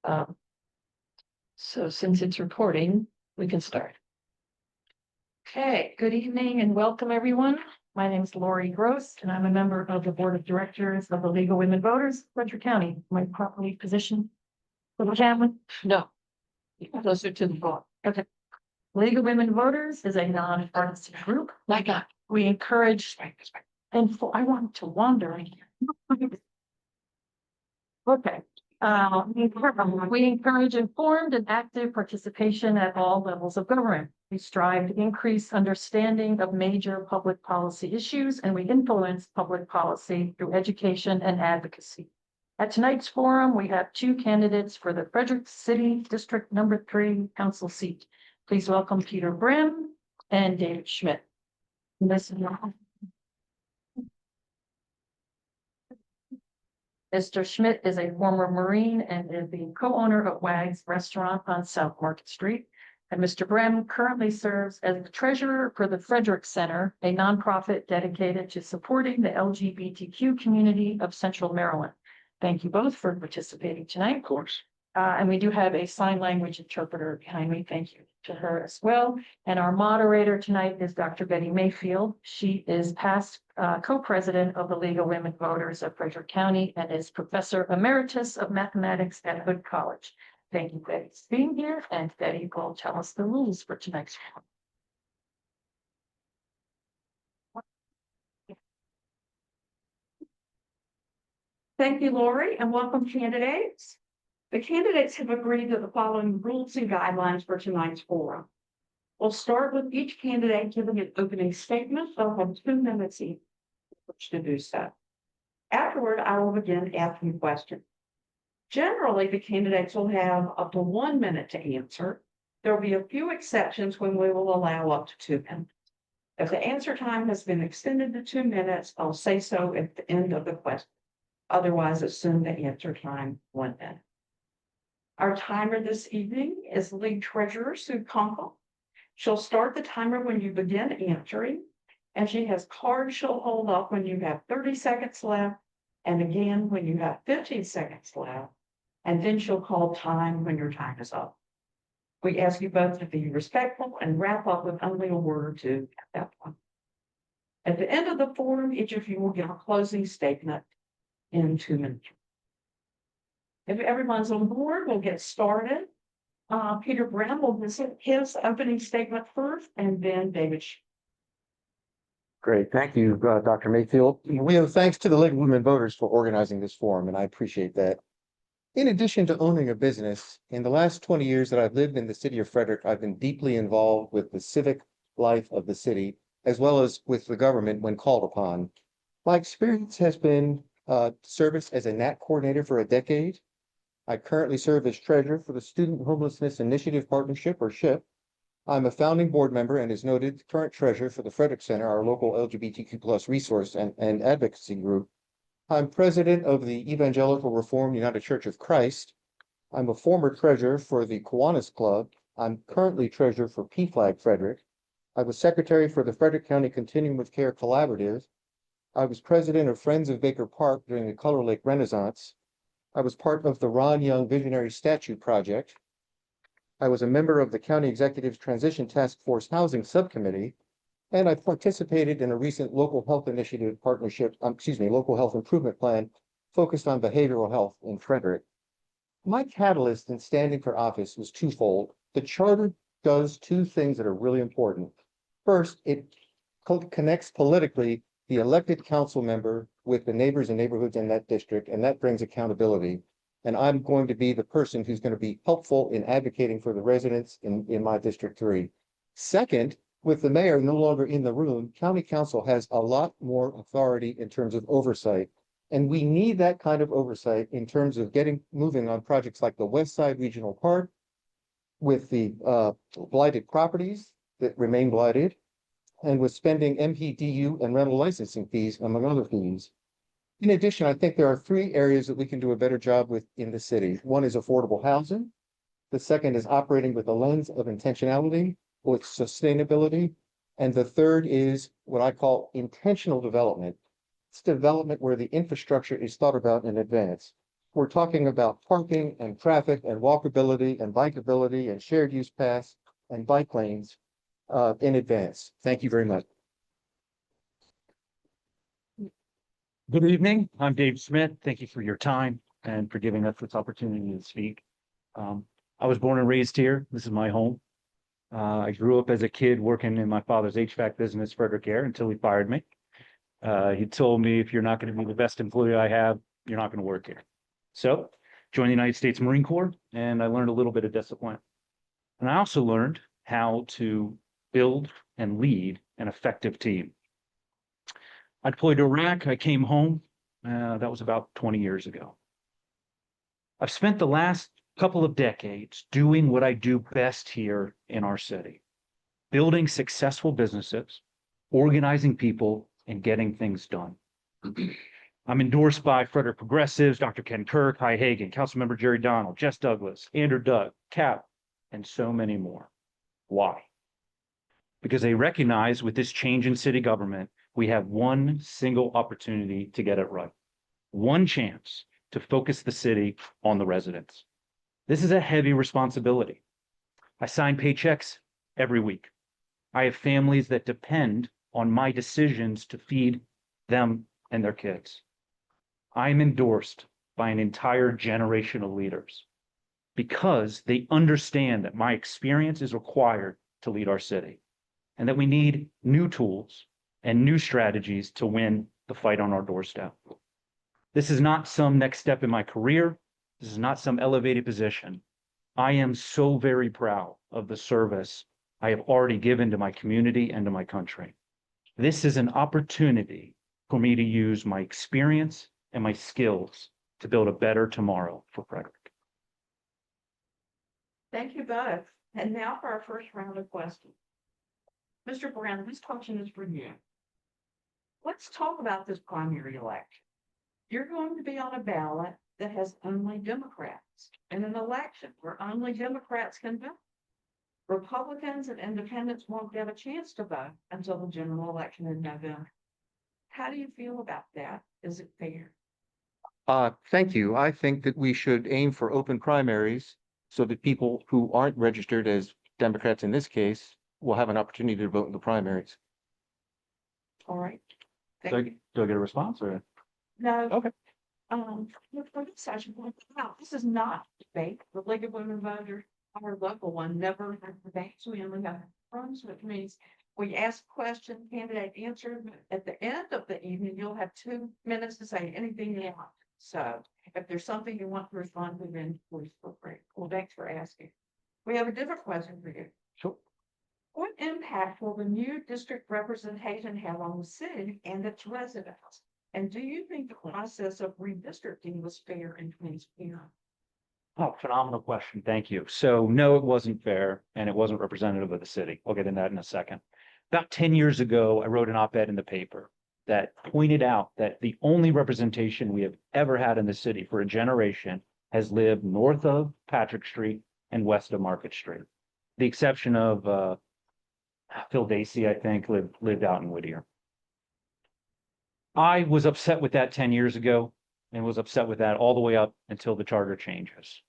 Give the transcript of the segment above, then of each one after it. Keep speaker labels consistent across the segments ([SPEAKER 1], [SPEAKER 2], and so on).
[SPEAKER 1] Um, so since it's recording, we can start. Okay, good evening and welcome everyone. My name is Lori Gross and I'm a member of the Board of Directors of the League of Women Voters, Frederick County. Am I properly positioned for the camera? No. Closer to the phone. Okay. League of Women Voters is a nonpartisan group. Like that. We encourage and I want to wander in here. Okay. We encourage informed and active participation at all levels of government. We strive to increase understanding of major public policy issues, and we influence public policy through education and advocacy. At tonight's forum, we have two candidates for the Frederick City District Number 3 Council seat. Please welcome Peter Brehm and David Schmidt. Mr. Schmidt is a former Marine and is the co-owner of Wag's Restaurant on South Market Street. And Mr. Brehm currently serves as the treasurer for the Frederick Center, a nonprofit dedicated to supporting the LGBTQ community of Central Maryland. Thank you both for participating tonight.
[SPEAKER 2] Of course.
[SPEAKER 1] And we do have a sign language interpreter behind me. Thank you to her as well. And our moderator tonight is Dr. Betty Mayfield. She is past co-president of the League of Women Voters of Frederick County and is professor emeritus of mathematics at Hood College. Thank you, Betty, for being here. And Betty will tell us the rules for tonight's forum.
[SPEAKER 3] Thank you, Lori, and welcome candidates. The candidates have agreed to the following rules and guidelines for tonight's forum. We'll start with each candidate giving an opening statement. They'll have 2 minutes each to do so. Afterward, I will begin asking questions. Generally, the candidates will have up to 1 minute to answer. There will be a few exceptions when we will allow up to 2 minutes. If the answer time has been extended to 2 minutes, I'll say so at the end of the question. Otherwise, assume the answer time 1 minute. Our timer this evening is League Treasurer Sue Conkle. She'll start the timer when you begin answering, and she has cards she'll hold up when you have 30 seconds left, and again when you have 15 seconds left, and then she'll call time when your time is up. We ask you both to be respectful and wrap up with only a word or two at that point. At the end of the forum, each of you will give a closing statement in 2 minutes. If everyone's on board, we'll get started. Peter Brehm will visit his opening statement first, and then David.
[SPEAKER 2] Great. Thank you, Dr. Mayfield. We have thanks to the League of Women Voters for organizing this forum, and I appreciate that. In addition to owning a business, in the last 20 years that I've lived in the city of Frederick, I've been deeply involved with the civic life of the city, as well as with the government when called upon. My experience has been service as a NAT coordinator for a decade. I currently serve as treasurer for the Student Homelessness Initiative Partnership, or SHIP. I'm a founding board member and as noted, current treasurer for the Frederick Center, our local LGBTQ+ resource and advocacy group. I'm president of the Evangelical Reformed United Church of Christ. I'm a former treasurer for the Kiwanis Club. I'm currently treasurer for PFLAG Frederick. I was secretary for the Frederick County Continuum of Care Collaborative. I was president of Friends of Baker Park during the Color Lake Renaissance. I was part of the Ron Young Visionary Statue Project. I was a member of the County Executive's Transition Task Force Housing Subcommittee, and I participated in a recent local health initiative partnership, local health improvement plan focused on behavioral health in Frederick. My catalyst in standing for office was twofold. The charter does two things that are really important. First, it connects politically the elected council member with the neighbors and neighborhoods in that district, and that brings accountability. And I'm going to be the person who's going to be helpful in advocating for the residents in my District 3. Second, with the mayor no longer in the room, county council has a lot more authority in terms of oversight. And we need that kind of oversight in terms of moving on projects like the West Side Regional Park with the blighted properties that remain blighted, and with spending MPDU and rental licensing fees, among other fees. In addition, I think there are 3 areas that we can do a better job with in the city. One is affordable housing. The second is operating with a lens of intentionality, with sustainability. And the third is what I call intentional development. It's development where the infrastructure is thought about in advance. we're talking about parking and traffic and walkability and bikeability and shared use paths and bike lanes in advance. Thank you very much.
[SPEAKER 4] Good evening. I'm Dave Schmidt. Thank you for your time and for giving us this opportunity to speak. I was born and raised here. This is my home. I grew up as a kid working in my father's HVAC business, Frederick Air, until he fired me. He told me, if you're not going to be the best employee I have, you're not going to work here. So joined the United States Marine Corps, and I learned a little bit of discipline. And I also learned how to build and lead an effective team. I deployed to Iraq. I came home. That was about 20 years ago. I've spent the last couple of decades doing what I do best here in our city, building successful businesses, organizing people, and getting things done. I'm endorsed by Frederick Progressives, Dr. Ken Kirk, Hy Hagan, Councilmember Jerry Donald, Jess Douglas, Andrew Doug, Cap, and so many more. Why? Because they recognize with this change in city government, we have one single opportunity to get it right. One chance to focus the city on the residents. This is a heavy responsibility. I sign paychecks every week. I have families that depend on my decisions to feed them and their kids. I am endorsed by an entire generation of leaders because they understand that my experience is required to lead our city and that we need new tools and new strategies to win the fight on our doorstep. This is not some next step in my career. This is not some elevated position. I am so very proud of the service I have already given to my community and to my country. This is an opportunity for me to use my experience and my skills to build a better tomorrow for Frederick.
[SPEAKER 3] Thank you both. And now for our first round of questions. Mr. Brown, this question is for you. Let's talk about this primary election. You're going to be on a ballot that has only Democrats in an election where only Democrats can vote. Republicans and independents won't get a chance to vote until the general election in November. How do you feel about that? Is it fair?
[SPEAKER 2] Thank you. I think that we should aim for open primaries so that people who aren't registered as Democrats in this case will have an opportunity to vote in the primaries.
[SPEAKER 3] All right.
[SPEAKER 4] Do I get a response or?
[SPEAKER 3] No.
[SPEAKER 4] Okay.
[SPEAKER 3] For this session, this is not a debate. The League of Women Voters, our local one, never have debates. We only have forums, which means we ask questions, candidate answer. At the end of the evening, you'll have 2 minutes to say anything you want. So if there's something you want to respond to, then please feel free. Well, thanks for asking. We have a different question for you.
[SPEAKER 4] Sure.
[SPEAKER 3] What impact will the new district representation have on the city and its residents? And do you think the process of redistricting was fair and transparent?
[SPEAKER 4] Oh, phenomenal question. Thank you. So no, it wasn't fair and it wasn't representative of the city. I'll get into that in a second. About 10 years ago, I wrote an op-ed in the paper that pointed out that the only representation we have ever had in the city for a generation has lived north of Patrick Street and west of Market Street. The exception of Phil Dacey, I think, lived out in Whittier. I was upset with that 10 years ago and was upset with that all the way up until the charter changes.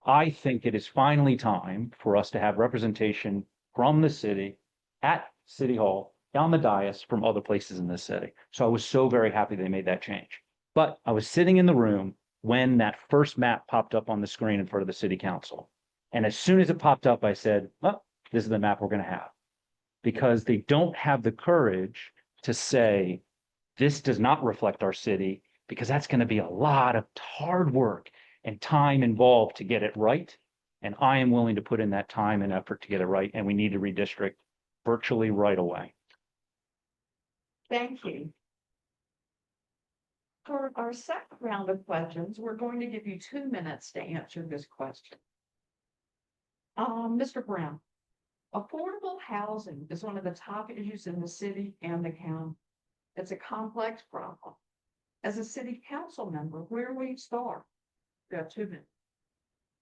[SPEAKER 4] I think it is finally time for us to have representation from the city at City Hall, on the dais, from other places in the city. So I was so very happy they made that change. But I was sitting in the room when that first map popped up on the screen in front of the city council. And as soon as it popped up, I said, well, this is the map we're going to have. Because they don't have the courage to say, this does not reflect our city, because that's going to be a lot of hard work and time involved to get it right. And I am willing to put in that time and effort to get it right. And we need to redistrict virtually right away.
[SPEAKER 3] Thank you. For our second round of questions, we're going to give you 2 minutes to answer this question. Mr. Brown, affordable housing is one of the top issues in the city and the county. It's a complex problem. As a city council member, where will you start? You got 2 minutes.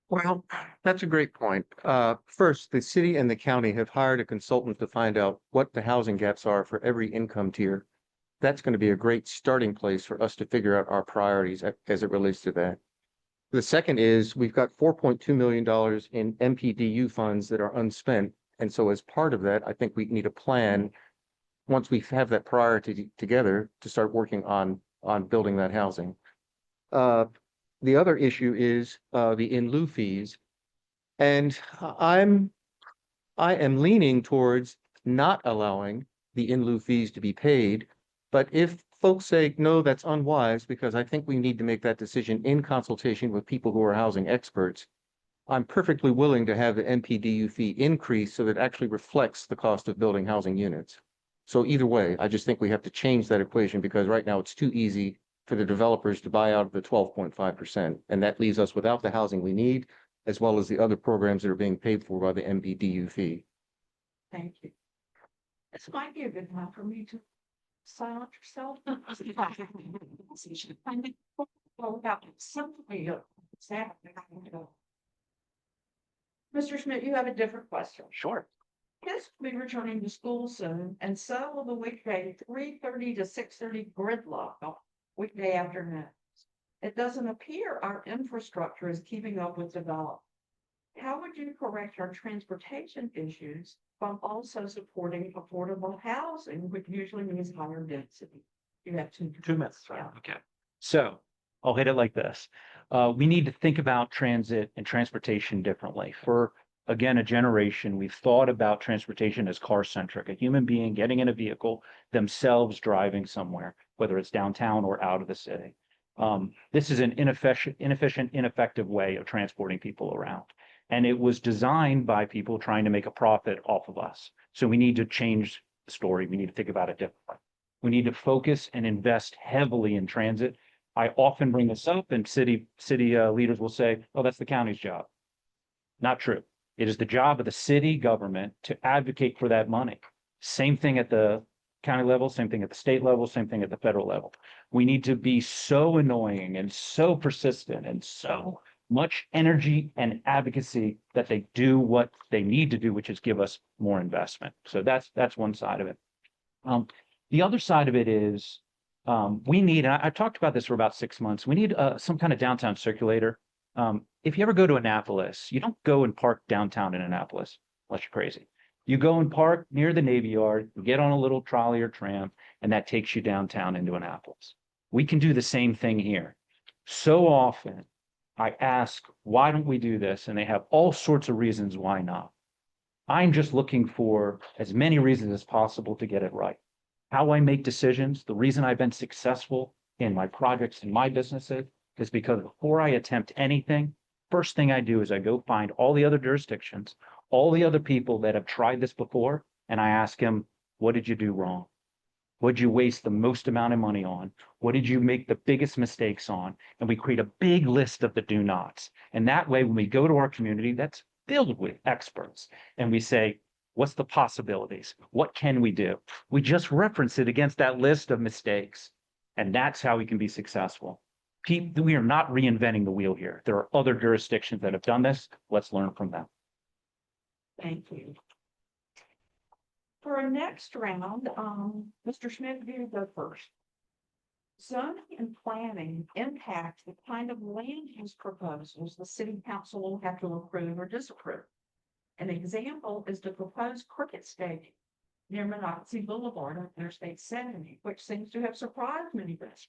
[SPEAKER 2] Well, that's a great point. First, the city and the county have hired a consultant to find out what the housing gaps are for every income tier. that's going to be a great starting place for us to figure out our priorities as it relates to that. The second is we've got $4.2 million in MPDU funds that are unspent. And so as part of that, I think we need a plan, once we have that priority together, to start working on building that housing. The other issue is the in lieu fees. And I am leaning towards not allowing the in lieu fees to be paid. But if folks say, no, that's unwise, because I think we need to make that decision in consultation with people who are housing experts, I'm perfectly willing to have the NPDU fee increase so that it actually reflects the cost of building housing units. So either way, I just think we have to change that equation, because right now it's too easy for the developers to buy out of the 12.5%. And that leaves us without the housing we need, as well as the other programs that are being paid for by the MPDU fee.
[SPEAKER 3] Thank you. This might be a good time for me to silence yourself. Mr. Schmidt, you have a different question.
[SPEAKER 4] Sure.
[SPEAKER 3] Kids will be returning to school soon, and so will the weekday 3:30 to 6:30 gridlock on weekday afternoons. It doesn't appear our infrastructure is keeping up with development. How would you correct our transportation issues while also supporting affordable housing, which usually means higher density? You have
[SPEAKER 4] 2 minutes, right?
[SPEAKER 3] Yeah.
[SPEAKER 4] Okay. So I'll hit it like this. We need to think about transit and transportation differently. For, again, a generation, we've thought about transportation as car-centric, a human being getting in a vehicle, themselves driving somewhere, whether it's downtown or out of the city. This is an inefficient, ineffective way of transporting people around. And it was designed by people trying to make a profit off of us. So we need to change the story. We need to think about it differently. We need to focus and invest heavily in transit. I often bring this up, and city leaders will say, oh, that's the county's job. Not true. It is the job of the city government to advocate for that money. Same thing at the county level, same thing at the state level, same thing at the federal level. We need to be so annoying and so persistent and so much energy and advocacy that they do what they need to do, which is give us more investment. So that's one side of it. The other side of it is we need, and I've talked about this for about 6 months, we need some kind of downtown circulator. If you ever go to Annapolis, you don't go and park downtown in Annapolis, unless you're crazy. You go and park near the Navy Yard, you get on a little trolley or tram, and that takes you downtown into Annapolis. We can do the same thing here. So often, I ask, why don't we do this? And they have all sorts of reasons why not. I'm just looking for as many reasons as possible to get it right. How I make decisions, the reason I've been successful in my projects and my businesses is because before I attempt anything, first thing I do is I go find all the other jurisdictions, all the other people that have tried this before, and I ask them, what did you do wrong? What did you waste the most amount of money on? What did you make the biggest mistakes on? And we create a big list of the do nots. And that way, when we go to our community, that's filled with experts. And we say, what's the possibilities? What can we do? We just reference it against that list of mistakes. And that's how we can be successful. We are not reinventing the wheel here. There are other jurisdictions that have done this. Let's learn from them.
[SPEAKER 3] Thank you. For our next round, Mr. Schmidt, you go first. Zoning and planning impact the kind of land use proposals the city council will have to approve or disapprove. An example is the proposed cricket stadium near Monocacy Boulevard on Interstate 70, which seems to have surprised many residents.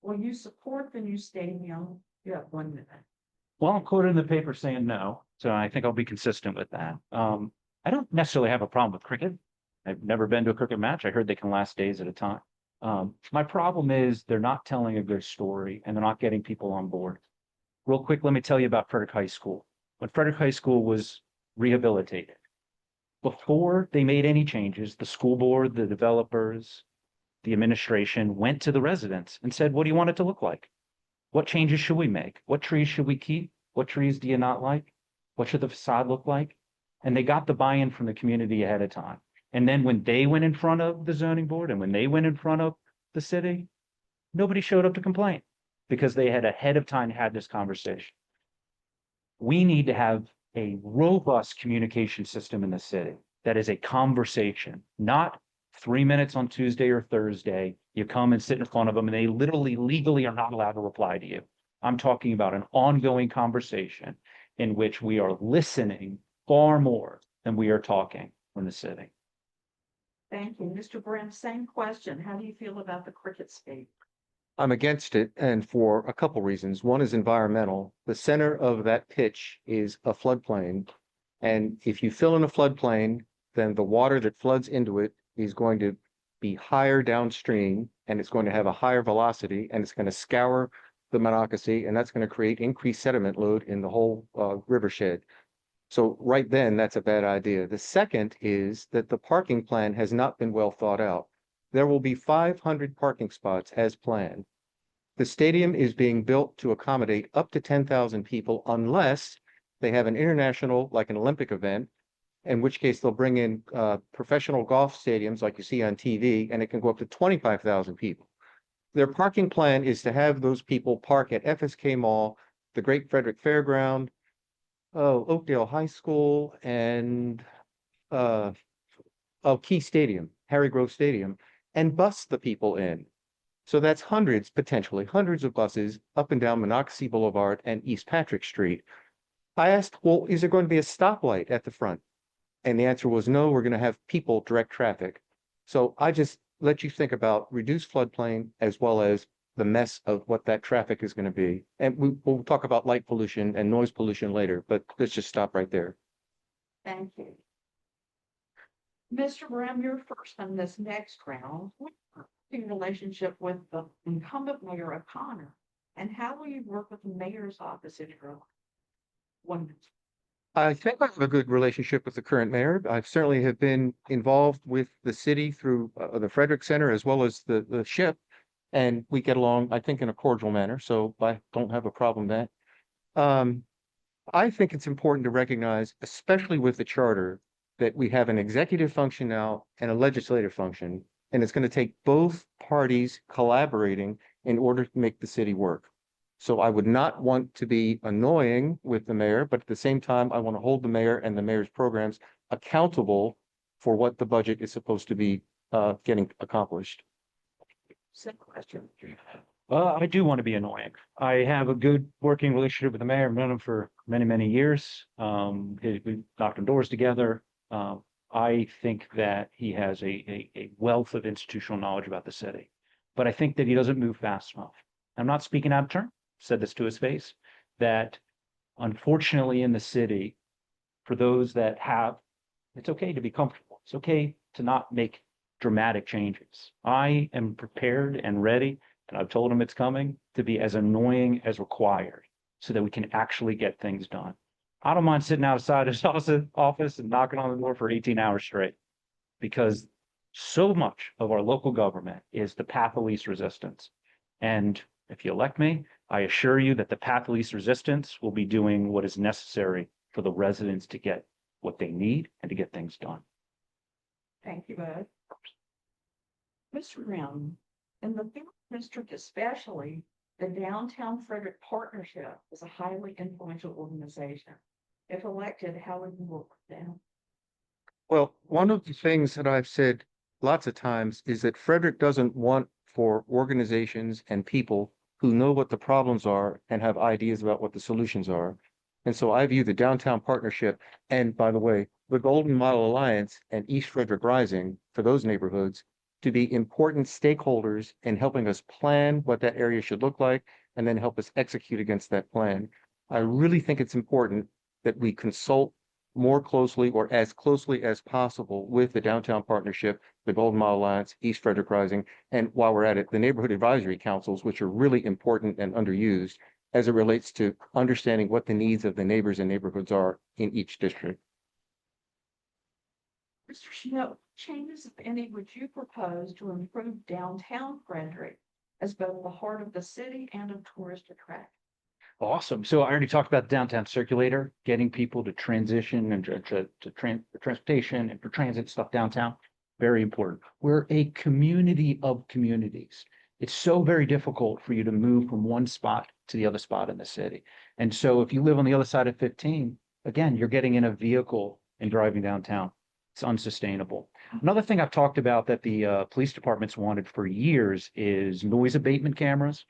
[SPEAKER 3] Will you support the new stadium? You have 1 minute.
[SPEAKER 4] Well, I'm quoted in the paper saying no, so I think I'll be consistent with that. I don't necessarily have a problem with cricket. I've never been to a cricket match. I heard they can last days at a time. My problem is they're not telling a good story and they're not getting people on board. Real quick, let me tell you about Frederick High School. When Frederick High School was rehabilitated, before they made any changes, the school board, the developers, the administration went to the residents and said, what do you want it to look like? What changes should we make? What trees should we keep? What trees do you not like? What should the facade look like? And they got the buy-in from the community ahead of time. And then when they went in front of the zoning board and when they went in front of the city, nobody showed up to complain because they had ahead of time had this conversation. We need to have a robust communication system in the city that is a conversation, not 3 minutes on Tuesday or Thursday, you come and sit in front of them and they literally legally are not allowed to reply to you. I'm talking about an ongoing conversation in which we are listening far more than we are talking in the city.
[SPEAKER 3] Thank you. Mr. Brehm, same question. How do you feel about the cricket speak?
[SPEAKER 2] I'm against it, and for a couple reasons. One is environmental. The center of that pitch is a floodplain. And if you fill in a floodplain, then the water that floods into it is going to be higher downstream, and it's going to have a higher velocity, and it's going to scour the Monocacy, and that's going to create increased sediment load in the whole rivershed. So right then, that's a bad idea. The second is that the parking plan has not been well thought out. There will be 500 parking spots as planned. The stadium is being built to accommodate up to 10,000 people unless they have an international, like an Olympic event, in which case they'll bring in professional golf stadiums like you see on TV, and it can go up to 25,000 people. Their parking plan is to have those people park at FSK Mall, the Great Frederick Fairground, Oakdale High School, and Key Stadium, Harry Grove Stadium, and bus the people in. So that's hundreds, potentially hundreds of buses up and down Monocacy Boulevard and East Patrick Street. I asked, well, is there going to be a stoplight at the front? And the answer was no, we're going to have people direct traffic. So I just let you think about reduced floodplain as well as the mess of what that traffic is going to be. And we'll talk about light pollution and noise pollution later, but let's just stop right there.
[SPEAKER 3] Thank you. Mr. Brehm, you're first in this next round. What's your relationship with the incumbent Mayor O'Connor? And how will you work with the mayor's office if you're one?
[SPEAKER 2] I think I have a good relationship with the current mayor. I certainly have been involved with the city through the Frederick Center as well as the SHIP. And we get along, I think, in a cordial manner, so I don't have a problem with that. I think it's important to recognize, especially with the charter, that we have an executive function now and a legislative function, and it's going to take both parties collaborating in order to make the city work. So I would not want to be annoying with the mayor, but at the same time, I want to hold the mayor and the mayor's programs accountable for what the budget is supposed to be getting accomplished.
[SPEAKER 3] Second question.
[SPEAKER 4] I do want to be annoying. I have a good working relationship with the mayor. I've known him for many, many years. We've knocked on doors together. I think that he has a wealth of institutional knowledge about the city, but I think that he doesn't move fast enough. I'm not speaking out of turn. Said this to his face, that unfortunately in the city, for those that have, it's okay to be comfortable. It's okay to not make dramatic changes. I am prepared and ready, and I've told him it's coming, to be as annoying as required so that we can actually get things done. I don't mind sitting outside his office and knocking on the door for 18 hours straight, because so much of our local government is the path of least resistance. And if you elect me, I assure you that the path of least resistance will be doing what is necessary for the residents to get what they need and to get things done.
[SPEAKER 3] Thank you, Bud. Mr. Brown, in the Fifth District especially, the Downtown Frederick Partnership is a highly influential organization. If elected, how would you work with them?
[SPEAKER 2] Well, one of the things that I've said lots of times is that Frederick doesn't want for organizations and people who know what the problems are and have ideas about what the solutions are. And so I view the Downtown Partnership, and by the way, the Golden Mile Alliance and East Frederick Rising for those neighborhoods to be important stakeholders in helping us plan what that area should look like and then help us execute against that plan. I really think it's important that we consult more closely or as closely as possible with the Downtown Partnership, the Golden Mile Alliance, East Frederick Rising, and while we're at it, the neighborhood advisory councils, which are really important and underused as it relates to understanding what the needs of the neighbors and neighborhoods are in each district.
[SPEAKER 3] Mr. Schmidt, changes, if any, would you propose to improve downtown Frederick as both the heart of the city and a tourist attraction?
[SPEAKER 4] Awesome. So I already talked about the downtown circulator, getting people to transition and to transportation and for transit stuff downtown. Very important. We're a community of communities. It's so very difficult for you to move from one spot to the other spot in the city. And so if you live on the other side of 15, again, you're getting in a vehicle and driving downtown. It's unsustainable. Another thing I've talked about that the police departments wanted for years is noise abatement cameras.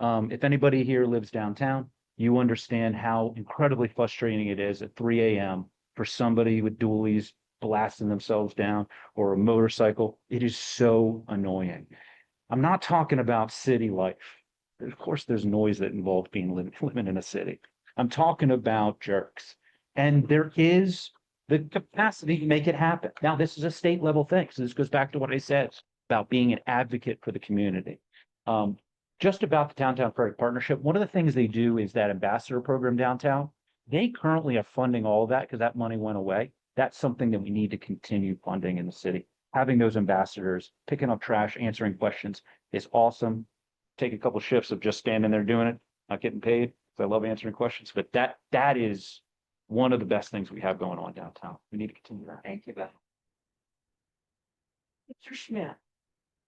[SPEAKER 4] If anybody here lives downtown, you understand how incredibly frustrating it is at 3 a.m. for somebody with dualies blasting themselves down or a motorcycle. It is so annoying. I'm not talking about city life. Of course, there's noise that involves living in a city. I'm talking about jerks. And there is the capacity to make it happen. Now, this is a state level thing. So this goes back to what I said about being an advocate for the community. Just about the Downtown Frederick Partnership, one of the things they do is that ambassador program downtown. They currently are funding all of that because that money went away. That's something that we need to continue funding in the city. Having those ambassadors, picking up trash, answering questions is awesome. Take a couple shifts of just standing there doing it, not getting paid, because I love answering questions. But that is one of the best things we have going on downtown. We need to continue that.
[SPEAKER 3] Thank you, Beth. Mr. Schmidt,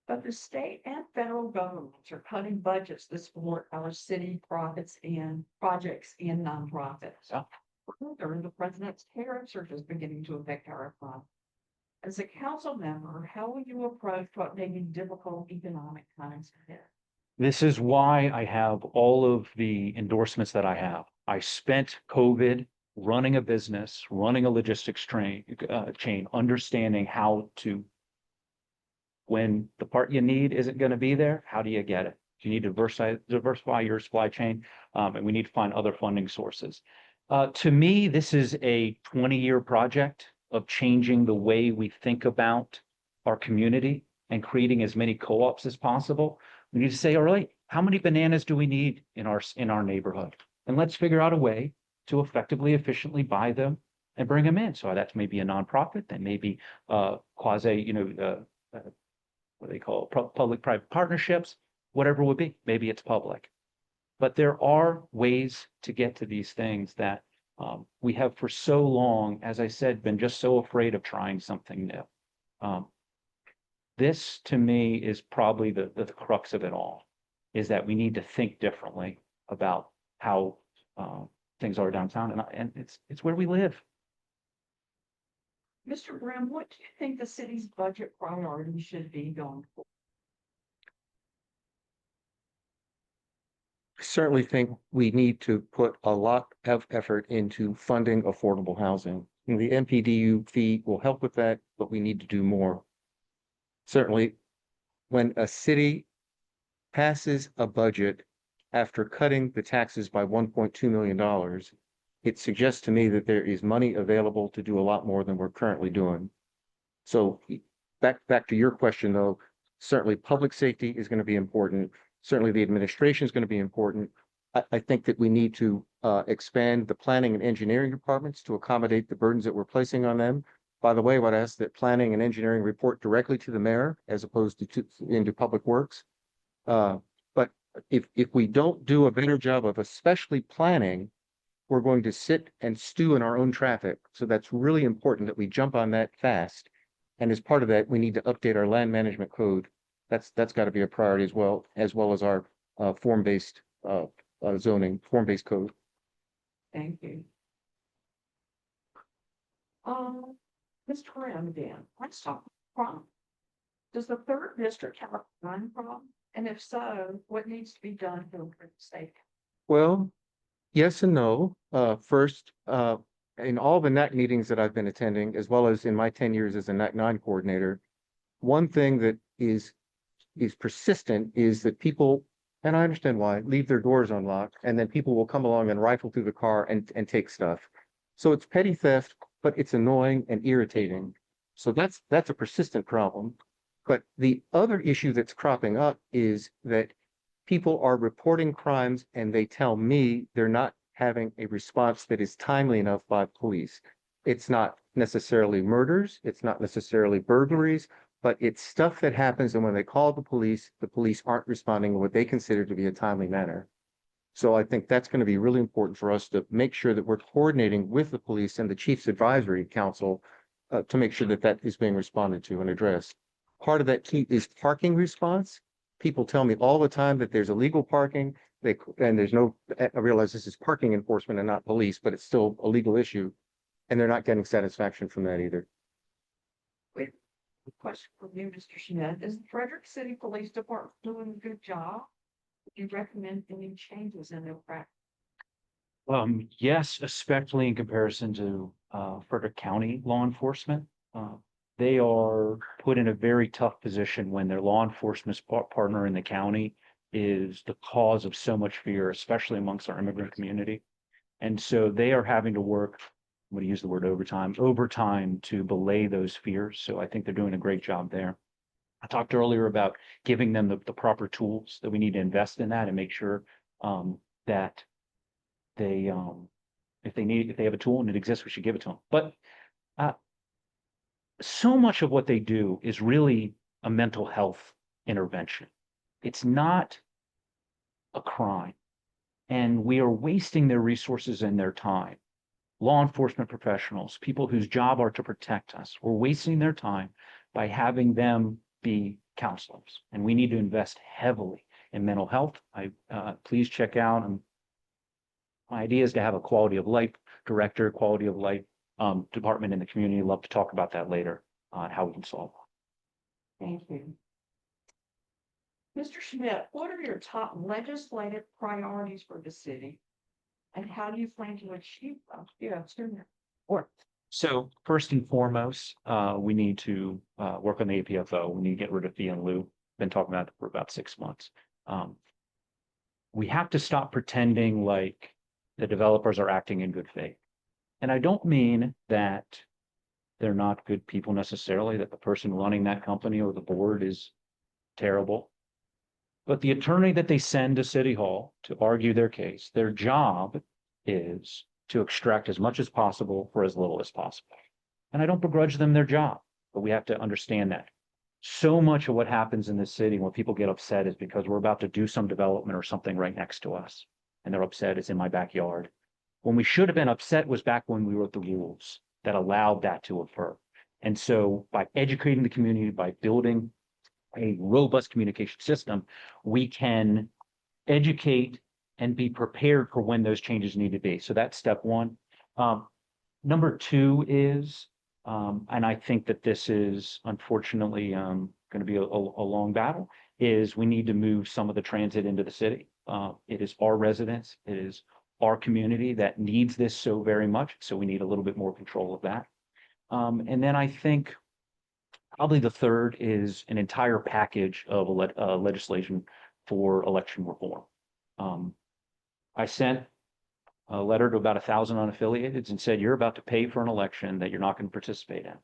[SPEAKER 3] but the state and federal governments are cutting budgets to support our city profits and projects and nonprofits.
[SPEAKER 4] Yeah.
[SPEAKER 3] Further, the president's tariffs are just beginning to affect our fund. As a council member, how will you approach what may be difficult economic times ahead?
[SPEAKER 4] This is why I have all of the endorsements that I have. I spent COVID running a business, running a logistics chain, understanding how to, when the part you need isn't going to be there, how do you get it? You need to diversify your supply chain, and we need to find other funding sources. To me, this is a 20-year project of changing the way we think about our community and creating as many co-ops as possible. We need to say, all right, how many bananas do we need in our neighborhood? And let's figure out a way to effectively, efficiently buy them and bring them in. So that's maybe a nonprofit, that may be quasi, what they call public-private partnerships, whatever it would be. Maybe it's public. But there are ways to get to these things that we have for so long, as I said, been just so afraid of trying something new. This, to me, is probably the crux of it all, is that we need to think differently about how things are downtown, and it's where we live.
[SPEAKER 3] Mr. Brehm, what do you think the city's budget priorities should be going forward?
[SPEAKER 2] I certainly think we need to put a lot of effort into funding affordable housing. And the MPDU fee will help with that, but we need to do more. Certainly, when a city passes a budget after cutting the taxes by $1.2 million, it suggests to me that there is money available to do a lot more than we're currently doing. So back to your question, though, certainly public safety is going to be important. Certainly the administration is going to be important. I think that we need to expand the planning and engineering departments to accommodate the burdens that we're placing on them. By the way, I would ask that planning and engineering report directly to the mayor as opposed to into public works. But if we don't do a better job of especially planning, we're going to sit and stew in our own traffic. So that's really important that we jump on that fast. And as part of that, we need to update our land management code. That's got to be a priority as well as our form-based zoning, form-based code.
[SPEAKER 3] Thank you. Mr. Ramdan, let's talk crime. Does the third district have a crime problem? And if so, what needs to be done to improve safety?
[SPEAKER 2] Well, yes and no. First, in all the NAC meetings that I've been attending, as well as in my 10 years as a NAC 9 coordinator, one thing that is persistent is that people, and I understand why, leave their doors unlocked, and then people will come along and rifle through the car and take stuff. So it's petty theft, but it's annoying and irritating. So that's a persistent problem. But the other issue that's cropping up is that people are reporting crimes and they tell me they're not having a response that is timely enough by police. It's not necessarily murders, it's not necessarily burglaries, but it's stuff that happens, and when they call the police aren't responding in what they consider to be a timely manner. So I think that's going to be really important for us to make sure that we're coordinating with the police and the Chief's Advisory Council to make sure that that is being responded to and addressed. Part of that key is parking response. People tell me all the time that there's illegal parking, and there's no, I realize this is parking enforcement and not police, but it's still a legal issue, and they're not getting satisfaction from that either.
[SPEAKER 3] Question for you, Mr. Schmidt. Is the Frederick City Police Department doing a good job? Do you recommend any changes in their practice?
[SPEAKER 4] Yes, especially in comparison to Frederick County law enforcement. They are put in a very tough position when their law enforcement partner in the county is the cause of so much fear, especially amongst our immigrant community. And so they are having to work, I'm going to use the word overtime to belay those fears. So I think they're doing a great job there. I talked earlier about giving them the proper tools that we need to invest in that and make sure that they if they have a tool and it exists, we should give it to them. But so much of what they do is really a mental health intervention. It's not a crime. And we are wasting their resources and their time. Law enforcement professionals, people whose job are to protect us, we're wasting their time by having them be counselors. And we need to invest heavily in mental health. Please check out my idea is to have a quality of life director, quality of life department in the community. Love to talk about that later on how we can solve it.
[SPEAKER 3] Thank you. Mr. Schmidt, what are your top legislative priorities for the city? And how do you plan to achieve them? Yeah, sure.
[SPEAKER 4] So first and foremost, we need to work on the APFO. We need to get rid of fee and lieu. Been talking about it for about 6 months. We have to stop pretending like the developers are acting in good faith. And I don't mean that they're not good people necessarily, that the person running that company or the board is terrible. But the attorney that they send to City Hall to argue their case, their job is to extract as much as possible for as little as possible. And I don't begrudge them their job, but we have to understand that. So much of what happens in this city when people get upset is because we're about to do some development or something right next to us. And they're upset, it's in my backyard. When we should have been upset was back when we wrote the rules that allowed that to occur. And so by educating the community, by building a robust communication system, we can educate and be prepared for when those changes need to be. So that's step one. Number two is, and I think that this is unfortunately going to be a long battle, is we need to move some of the transit into the city. It is our residents, it is our community that needs this so very much. So we need a little bit more control of that. And then I think probably the third is an entire package of legislation for election reform. I sent a letter to about 1,000 unaffiliated and said, you're about to pay for an election that you're not going to participate in.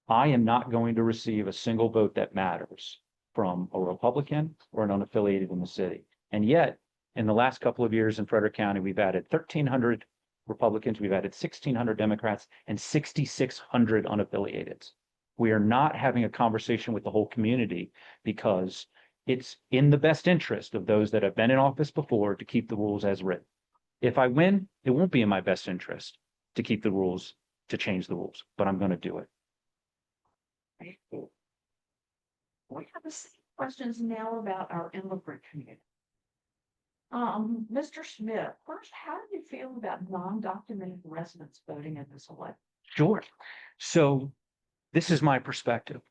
[SPEAKER 4] I am not going to receive a single vote that matters from a Republican or an unaffiliated in the city. And yet, in the last couple of years in Frederick County, we've added 1,300 Republicans, we've added 1,600 Democrats, and 6,600 unaffiliated. We are not having a conversation with the whole community because it's in the best interest of those that have been in office before to keep the rules as written. If I win, it won't be in my best interest to keep the rules, to change the rules, but I'm going to do it.
[SPEAKER 3] We have a few questions now about our immigrant community. Mr. Schmidt, first, how do you feel about non-documented residents voting in this election?
[SPEAKER 4] Sure. So this is my perspective.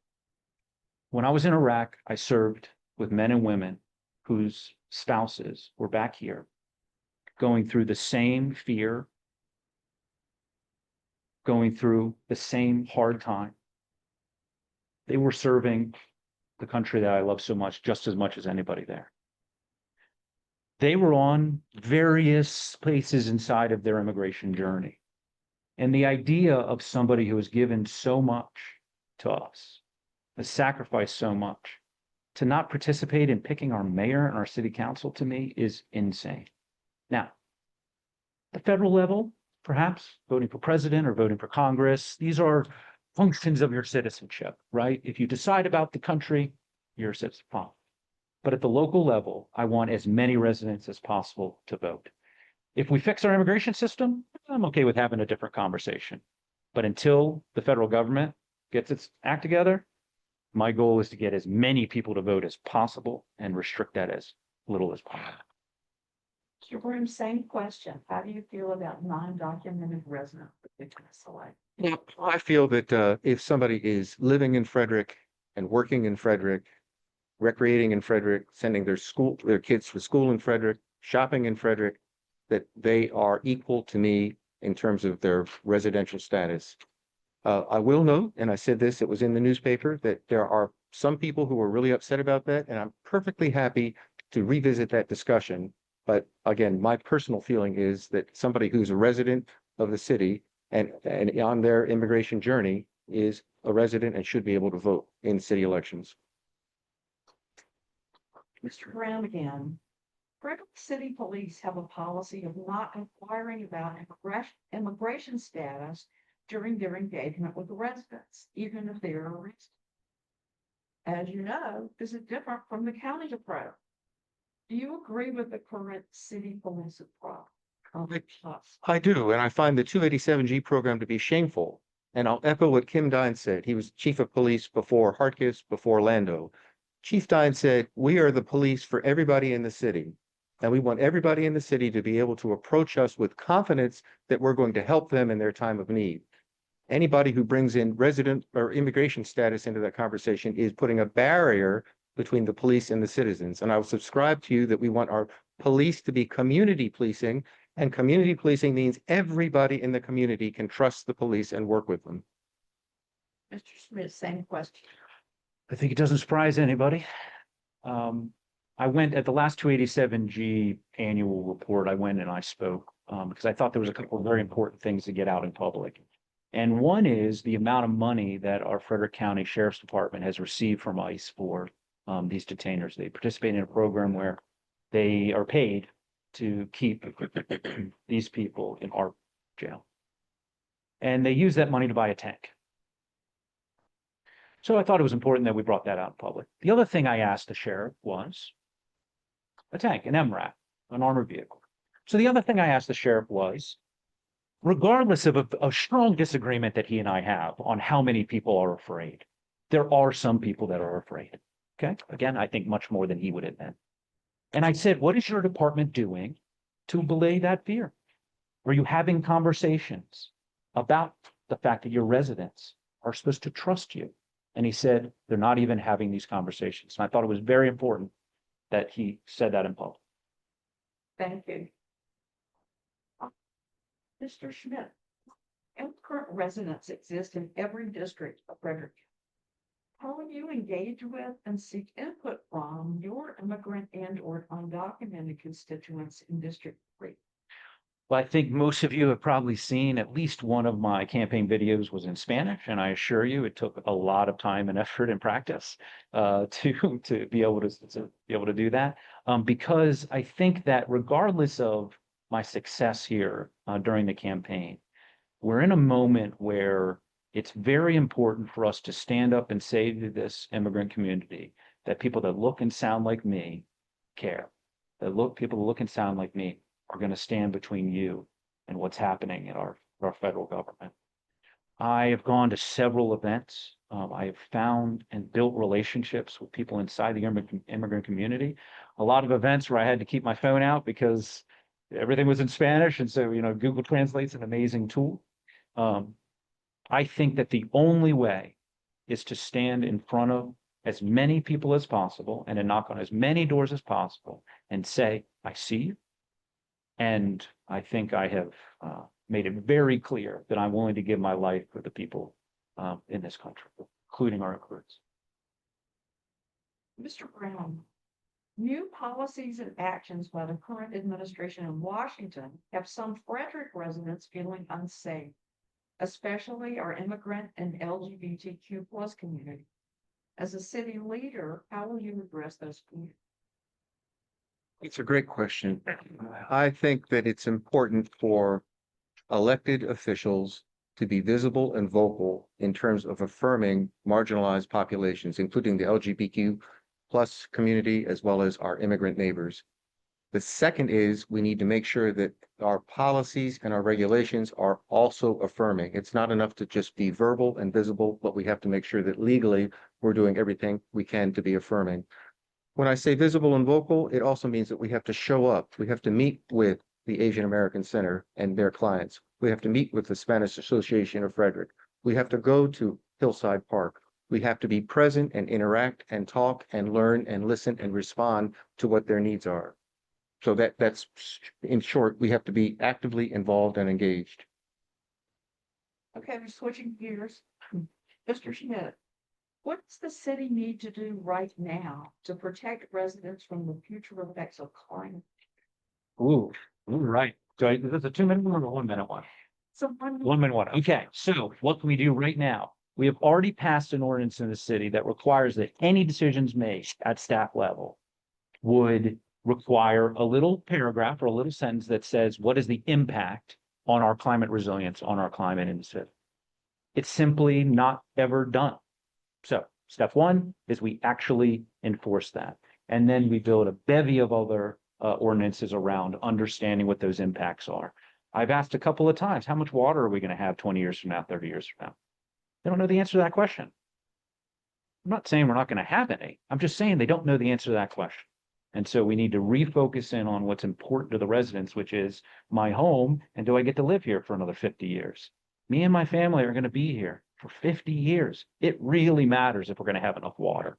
[SPEAKER 4] When I was in Iraq, I served with men and women whose spouses were back here going through the same fear, going through the same hard time. They were serving the country that I love so much, just as much as anybody there. They were on various places inside of their immigration journey. And the idea of somebody who has given so much to us, has sacrificed so much, to not participate in picking our mayor and our city council, to me, is insane. Now, the federal level, perhaps voting for president or voting for Congress, these are functions of your citizenship, right? If you decide about the country, you're a citizen. But at the local level, I want as many residents as possible to vote. If we fix our immigration system, I'm okay with having a different conversation. But until the federal government gets its act together, my goal is to get as many people to vote as possible and restrict that as little as possible.
[SPEAKER 3] Mr. Broom, same question. How do you feel about non-documented resident particulars select?
[SPEAKER 2] Yeah, I feel that if somebody is living in Frederick and working in Frederick, recreating in Frederick, sending their kids to school in Frederick, shopping in Frederick, that they are equal to me in terms of their residential status. I will note, and I said this, it was in the newspaper, that there are some people who are really upset about that, and I'm perfectly happy to revisit that discussion. But again, my personal feeling is that somebody who's a resident of the city and on their immigration journey is a resident and should be able to vote in city elections.
[SPEAKER 3] Mr. Brown again. Frederick City Police have a policy of not inquiring about immigration status during their engagement with residents, even if they are arrested. As you know, this is different from the county's approach. Do you agree with the current city police approach?
[SPEAKER 2] I do, and I find the 287G program to be shameful. And I'll echo what Kim Dine said. He was chief of police before Hartkiss, before Lando. Chief Dine said, "We are the police for everybody in the city. And we want everybody in the city to be able to approach us with confidence that we're going to help them in their time of need." Anybody who brings in resident or immigration status into that conversation is putting a barrier between the police and the citizens. And I will subscribe to you that we want our police to be community policing, and community policing means everybody in the community can trust the police and work with them.
[SPEAKER 3] Mr. Smith, same question.
[SPEAKER 4] I think it doesn't surprise anybody. I went at the last 287G annual report, I went and I spoke because I thought there was a couple of very important things to get out in public. And one is the amount of money that our Frederick County Sheriff's Department has received from ICE for these detainers. They participate in a program where they are paid to keep these people in our jail. And they use that money to buy a tank. So I thought it was important that we brought that out in public. The other thing I asked the sheriff was a tank, an MRAP, an armored vehicle. So the other thing I asked the sheriff was, regardless of a strong disagreement that he and I have on how many people are afraid, there are some people that are afraid. Okay. Again, I think much more than he would admit. And I said, what is your department doing to allay that fear? Are you having conversations about the fact that your residents are supposed to trust you? And he said, they're not even having these conversations. And I thought it was very important that he said that in public.
[SPEAKER 3] Thank you. Mr. Schmidt, current residents exist in every district of Frederick. How will you engage with and seek input from your immigrant and or undocumented constituents in District 3?
[SPEAKER 4] Well, I think most of you have probably seen at least one of my campaign videos was in Spanish, and I assure you it took a lot of time and effort and practice to be able to do that. Because I think that regardless of my success here during the campaign, we're in a moment where it's very important for us to stand up and say to this immigrant community that people that look and sound like me care. People that look and sound like me are going to stand between you and what's happening in our federal government. I have gone to several events. I have found and built relationships with people inside the immigrant community. A lot of events where I had to keep my phone out because everything was in Spanish. And so, Google Translate's an amazing tool. I think that the only way is to stand in front of as many people as possible and to knock on as many doors as possible and say, I see you. And I think I have made it very clear that I'm willing to give my life for the people in this country, including our recruits.
[SPEAKER 3] Mr. Brown, new policies and actions by the current administration in Washington have some Frederick residents feeling unsafe, especially our immigrant and LGBTQ plus community. As a city leader, how will you address those communities?
[SPEAKER 2] It's a great question. I think that it's important for elected officials to be visible and vocal in terms of affirming marginalized populations, including the LGBTQ plus community, as well as our immigrant neighbors. The second is we need to make sure that our policies and our regulations are also affirming. It's not enough to just be verbal and visible, but we have to make sure that legally we're doing everything we can to be affirming. When I say visible and vocal, it also means that we have to show up. We have to meet with the Asian American Center and their clients. We have to meet with the Spanish Association of Frederick. We have to go to Hillside Park. We have to be present and interact and talk and learn and listen and respond to what their needs are. So that's, in short, we have to be actively involved and engaged.
[SPEAKER 3] Okay, we're switching gears. Mr. Schmidt, what does the city need to do right now to protect residents from the future effects of climate?
[SPEAKER 4] Ooh, all right. So is this a 2-minute one or a 1-minute one?
[SPEAKER 3] So
[SPEAKER 4] 1-minute one. Okay, so what can we do right now? We have already passed an ordinance in the city that requires that any decisions made at staff level would require a little paragraph or a little sentence that says, what is the impact on our climate resilience, on our climate in the city? It's simply not ever done. So step one is we actually enforce that. And then we build a bevy of other ordinances around understanding what those impacts are. I've asked a couple of times, how much water are we going to have 20 years from now, 30 years from now? They don't know the answer to that question. I'm not saying we're not going to have any. I'm just saying they don't know the answer to that question. And so we need to refocus in on what's important to the residents, which is my home, and do I get to live here for another 50 years? Me and my family are going to be here for 50 years. It really matters if we're going to have enough water.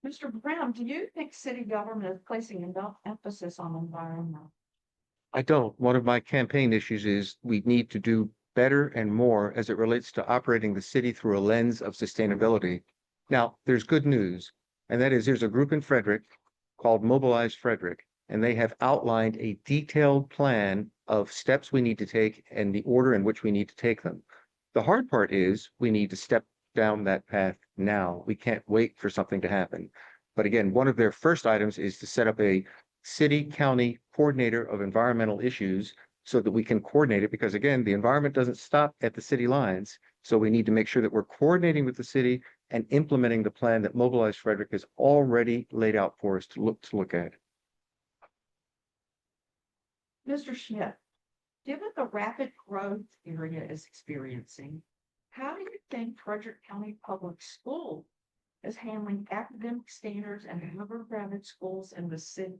[SPEAKER 3] Mr. Brown, do you think city government is placing enough emphasis on environment?
[SPEAKER 2] I don't. One of my campaign issues is we need to do better and more as it relates to operating the city through a lens of sustainability. Now, there's good news, and that is there's a group in Frederick called Mobilize Frederick, and they have outlined a detailed plan of steps we need to take and the order in which we need to take them. The hard part is we need to step down that path now. We can't wait for something to happen. But again, one of their first items is to set up a city-county coordinator of environmental issues so that we can coordinate it, because again, the environment doesn't stop at the city lines. So we need to make sure that we're coordinating with the city and implementing the plan that Mobilize Frederick has already laid out for us to look at.
[SPEAKER 3] Mr. Schmidt, given the rapid growth area is experiencing, how do you think Frederick County Public School is handling academic standards and other private schools in the city?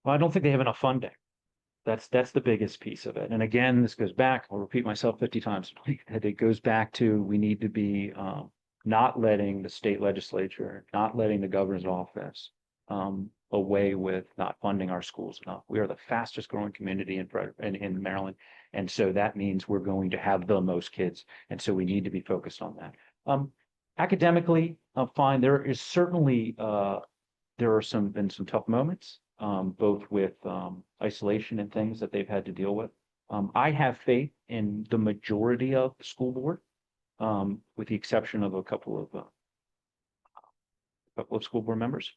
[SPEAKER 4] Well, I don't think they have enough funding. That's the biggest piece of it. And again, this goes back, I'll repeat myself 50 times. It goes back to we need to be not letting the state legislature, not letting the governor's office away with not funding our schools enough. We are the fastest growing community in Maryland. And so that means we're going to have the most kids. And so we need to be focused on that. Academically, fine. There is certainly, there are been some tough moments, both with isolation and things that they've had to deal with. I have faith in the majority of the school board, with the exception of a couple of school board members.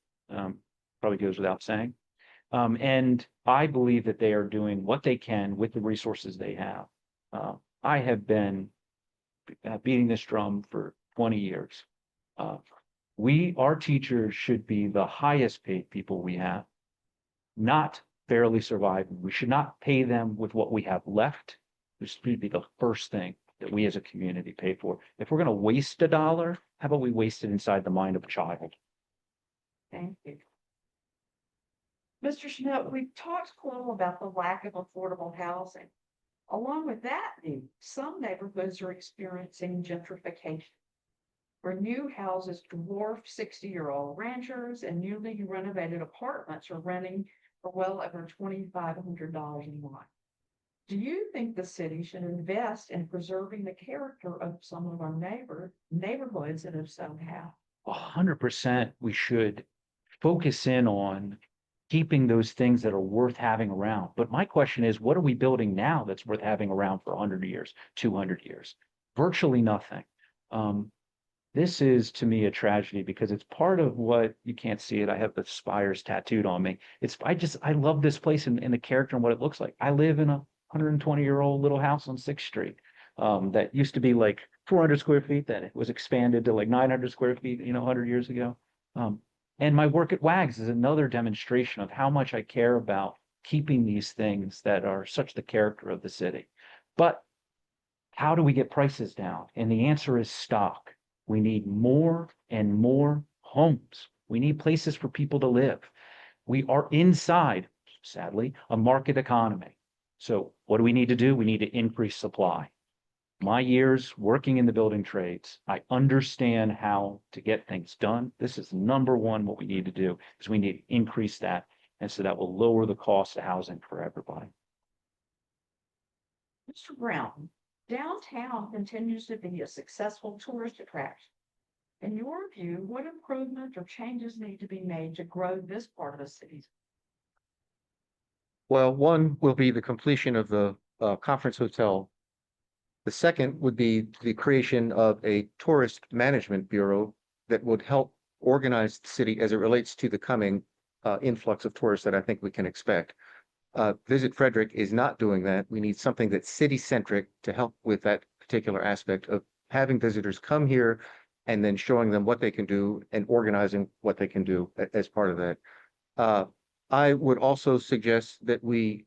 [SPEAKER 4] Probably goes without saying. And I believe that they are doing what they can with the resources they have. I have been beating this drum for 20 years. Our teachers should be the highest paid people we have, not barely surviving. We should not pay them with what we have left. This should be the first thing that we as a community pay for. If we're going to waste $1, how about we waste it inside the mind of a child?
[SPEAKER 3] Thank you. Mr. Schmidt, we've talked a little about the lack of affordable housing. Along with that, some neighborhoods are experiencing gentrification, where new houses dwarf 60-year-old ranchers and newly renovated apartments are renting for well over $2,500 a month. Do you think the city should invest in preserving the character of some of our neighborhoods, and if so, how?
[SPEAKER 4] 100% we should focus in on keeping those things that are worth having around. But my question is, what are we building now that's worth having around for 100 years, 200 years? Virtually nothing. This is to me a tragedy because it's part of what you can't see it. I have the spires tattooed on me. I love this place and the character and what it looks like. I live in a 120-year-old little house on 6th Street that used to be like 400 square feet. Then it was expanded to like 900 square feet, 100 years ago. And my work at WAGS is another demonstration of how much I care about keeping these things that are such the character of the city. But how do we get prices down? And the answer is stock. We need more and more homes. We need places for people to live. We are inside, sadly, a market economy. So what do we need to do? We need to increase supply. My years working in the building trades, I understand how to get things done. This is number one, what we need to do is we need to increase that. And so that will lower the cost of housing for everybody.
[SPEAKER 3] Mr. Brown, downtown continues to be a successful tourist attraction. In your view, what improvement or changes need to be made to grow this part of the city?
[SPEAKER 2] Well, one will be the completion of the conference hotel. The second would be the creation of a tourist management bureau that would help organize the city as it relates to the coming influx of tourists that I think we can expect. Visit Frederick is not doing that. We need something that's city-centric to help with that particular aspect of having visitors come here and then showing them what they can do and organizing what they can do as part of that. I would also suggest that we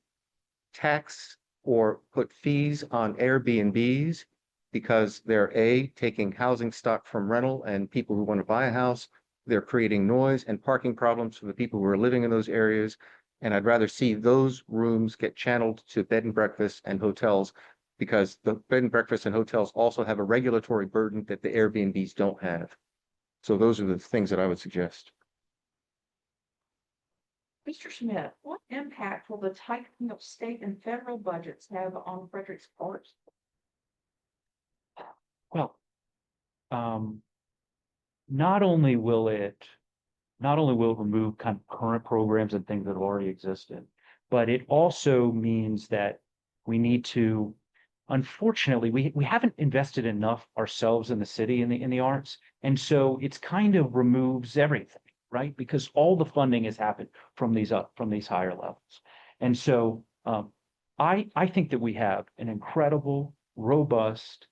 [SPEAKER 2] tax or put fees on Airbnbs because they're taking housing stock from rental and people who want to buy a house. They're creating noise and parking problems for the people who are living in those areas. And I'd rather see those rooms get channeled to bed and breakfast and hotels because the bed and breakfast and hotels also have a regulatory burden that the Airbnbs don't have. So those are the things that I would suggest.
[SPEAKER 3] Mr. Schmidt, what impact will the tightening of state and federal budgets have on Frederick's parks?
[SPEAKER 4] Well, not only will it remove kind of current programs and things that have already existed, but it also means that we need to, unfortunately, we haven't invested enough ourselves in the city in the arts. And so it's kind of removes everything, right? Because all the funding has happened from these higher levels. And so I think that we have an incredible, robust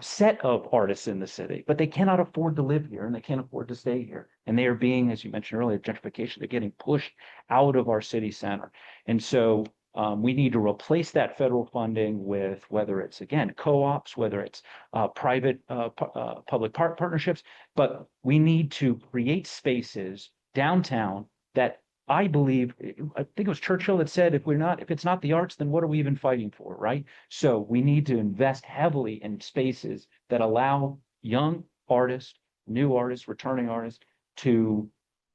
[SPEAKER 4] set of artists in the city, but they cannot afford to live here and they can't afford to stay here. And they are being, as you mentioned earlier, gentrification, they're getting pushed out of our city center. And so we need to replace that federal funding with whether it's, again, co-ops, whether it's private public partnerships, but we need to create spaces downtown that I believe, I think it was Churchill that said, if it's not the arts, then what are we even fighting for, right? So we need to invest heavily in spaces that allow young artists, new artists, returning artists to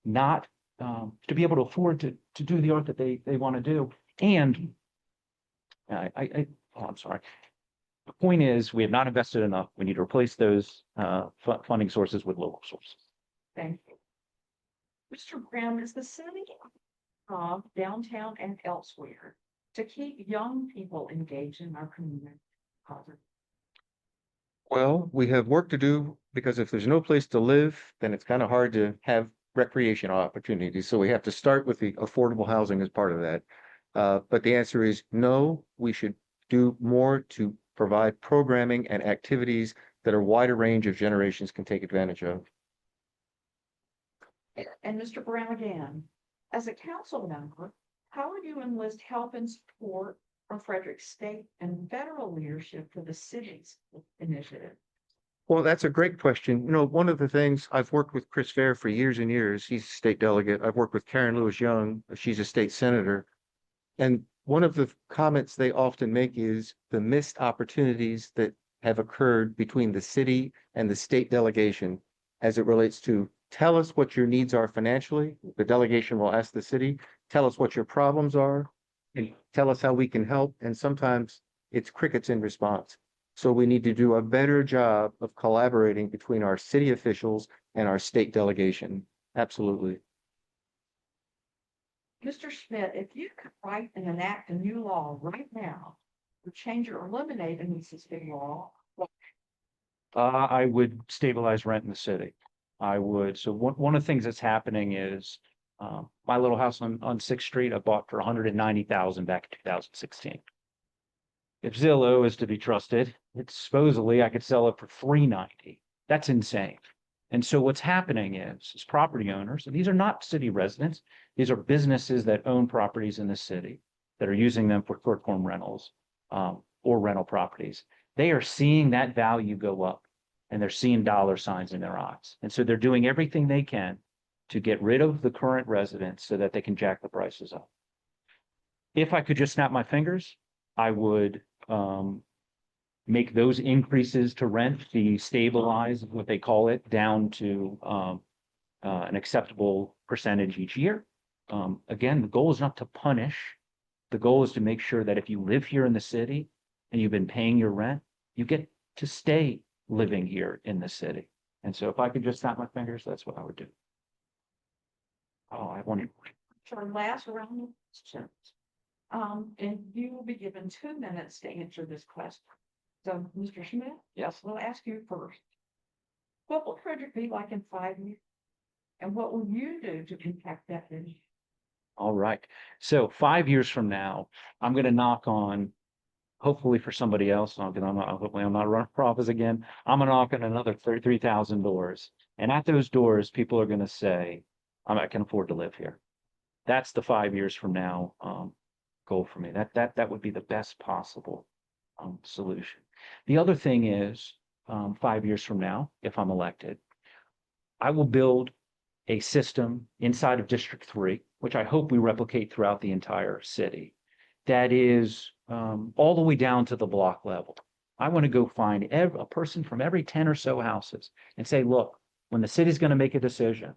[SPEAKER 4] not, to be able to afford to do the art that they want to do. And I'm sorry. The point is, we have not invested enough. We need to replace those funding sources with local sources.
[SPEAKER 3] Thank you. Mr. Graham, is the city of downtown and elsewhere to keep young people engaged in our community?
[SPEAKER 2] Well, we have work to do because if there's no place to live, then it's kind of hard to have recreational opportunities. So we have to start with the affordable housing as part of that. But the answer is no, we should do more to provide programming and activities that a wider range of generations can take advantage of.
[SPEAKER 3] And Mr. Brown again, as a council member, how would you enlist help and support from Frederick state and federal leadership for the city's initiative?
[SPEAKER 2] Well, that's a great question. You know, one of the things I've worked with Chris Fair for years and years, he's a state delegate. I've worked with Karen Lewis Young, she's a state senator. And one of the comments they often make is the missed opportunities that have occurred between the city and the state delegation as it relates to tell us what your needs are financially. The delegation will ask the city, tell us what your problems are, and tell us how we can help. And sometimes it's crickets in response. So we need to do a better job of collaborating between our city officials and our state delegation. Absolutely.
[SPEAKER 3] Mr. Schmidt, if you could write and enact a new law right now to change or eliminate an existing law,
[SPEAKER 4] I would stabilize rent in the city. I would. So one of the things that's happening is my little house on 6th Street, I bought for $190,000 back in 2016. If Zillow is to be trusted, it's supposedly I could sell it for $390. That's insane. And so what's happening is property owners, and these are not city residents, these are businesses that own properties in the city that are using them for short-term rentals or rental properties. they are seeing that value go up and they're seeing dollar signs in their eyes. And so they're doing everything they can to get rid of the current residents so that they can jack the prices up. If I could just snap my fingers, I would make those increases to rent be stabilized, what they call it, down to an acceptable percentage each year. Again, the goal is not to punish. The goal is to make sure that if you live here in the city and you've been paying your rent, you get to stay living here in the city. And so if I could just snap my fingers, that's what I would do. Oh, I wanted.
[SPEAKER 3] Our last round of questions. And you will be given 2 minutes to answer this question. So, Mr. Schmidt?
[SPEAKER 4] Yes.
[SPEAKER 3] We'll ask you first. What will Frederick be like in 5 years? And what will you do to impact that vision?
[SPEAKER 4] All right. So 5 years from now, I'm going to knock on, hopefully for somebody else, hopefully I'm not running for office again. I'm going to knock on another 33,000 doors. And at those doors, people are going to say, I can afford to live here. That's the 5 years from now goal for me. That would be the best possible solution. The other thing is 5 years from now, if I'm elected, I will build a system inside of District 3, which I hope we replicate throughout the entire city, that is all the way down to the block level. I want to go find a person from every 10 or so houses and say, look, when the city's going to make a decision,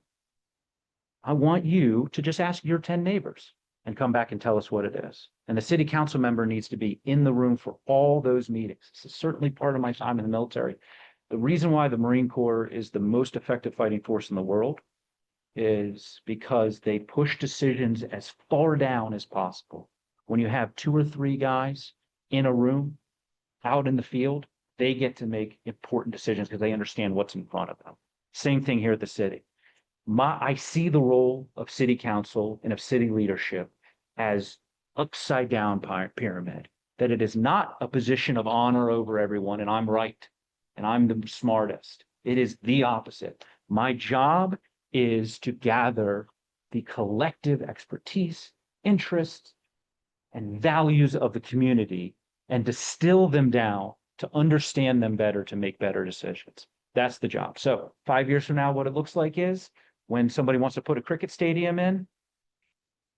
[SPEAKER 4] I want you to just ask your 10 neighbors and come back and tell us what it is. And the city council member needs to be in the room for all those meetings. This is certainly part of my time in the military. The reason why the Marine Corps is the most effective fighting force in the world is because they push decisions as far down as possible. When you have 2 or 3 guys in a room out in the field, they get to make important decisions because they understand what's in front of them. Same thing here at the city. I see the role of city council and of city leadership as upside down pyramid, that it is not a position of honor over everyone and I'm right and I'm the smartest. It is the opposite. My job is to gather the collective expertise, interests, and values of the community and distill them down to understand them better, to make better decisions. That's the job. So 5 years from now, what it looks like is when somebody wants to put a cricket stadium in,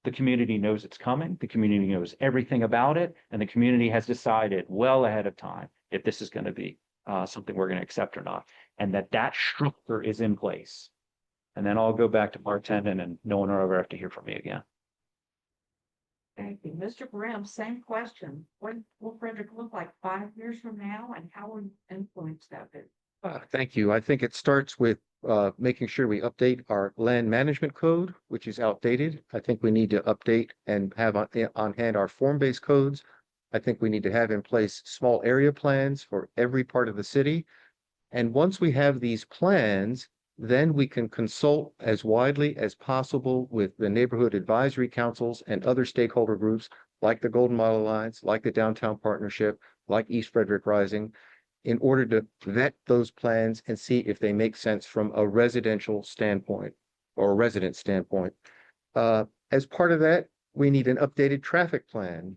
[SPEAKER 4] the community knows it's coming. The community knows everything about it. And the community has decided well ahead of time if this is going to be something we're going to accept or not. And that structure is in place. And then I'll go back to bartending and no one will ever have to hear from me again.
[SPEAKER 3] Thank you. Mr. Brehm, same question. What will Frederick look like 5 years from now and how will you influence that vision?
[SPEAKER 2] Thank you. I think it starts with making sure we update our land management code, which is outdated. I think we need to update and have on hand our form-based codes. I think we need to have in place small area plans for every part of the city. And once we have these plans, then we can consult as widely as possible with the neighborhood advisory councils and other stakeholder groups like the Golden Mile Alliance, like the Downtown Partnership, like East Frederick Rising, in order to vet those plans and see if they make sense from a residential standpoint or a resident standpoint. As part of that, we need an updated traffic plan.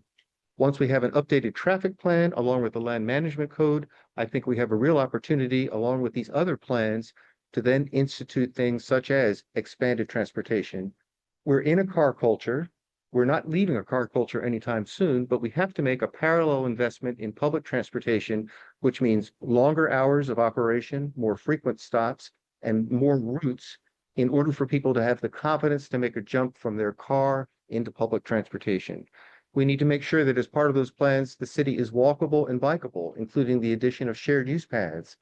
[SPEAKER 2] Once we have an updated traffic plan along with the land management code, I think we have a real opportunity along with these other plans to then institute things such as expanded transportation. We're in a car culture. We're not leaving a car culture anytime soon, but we have to make a parallel investment in public transportation, which means longer hours of operation, more frequent stops, and more routes in order for people to have the confidence to make a jump from their car into public transportation. We need to make sure that as part of those plans, the city is walkable and bikeable, including the addition of shared use paths.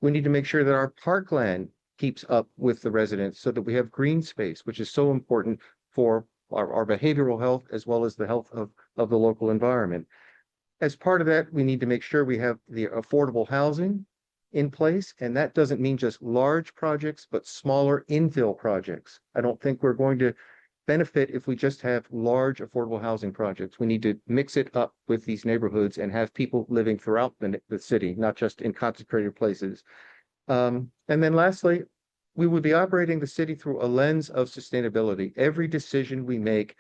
[SPEAKER 2] We need to make sure that our parkland keeps up with the residents so that we have green space, which is so important for our behavioral health as well as the health of the local environment. As part of that, we need to make sure we have the affordable housing in place. And that doesn't mean just large projects, but smaller infill projects. I don't think we're going to benefit if we just have large affordable housing projects. We need to mix it up with these neighborhoods and have people living throughout the city, not just in concentrated places. And then lastly, we would be operating the city through a lens of sustainability. Every decision we make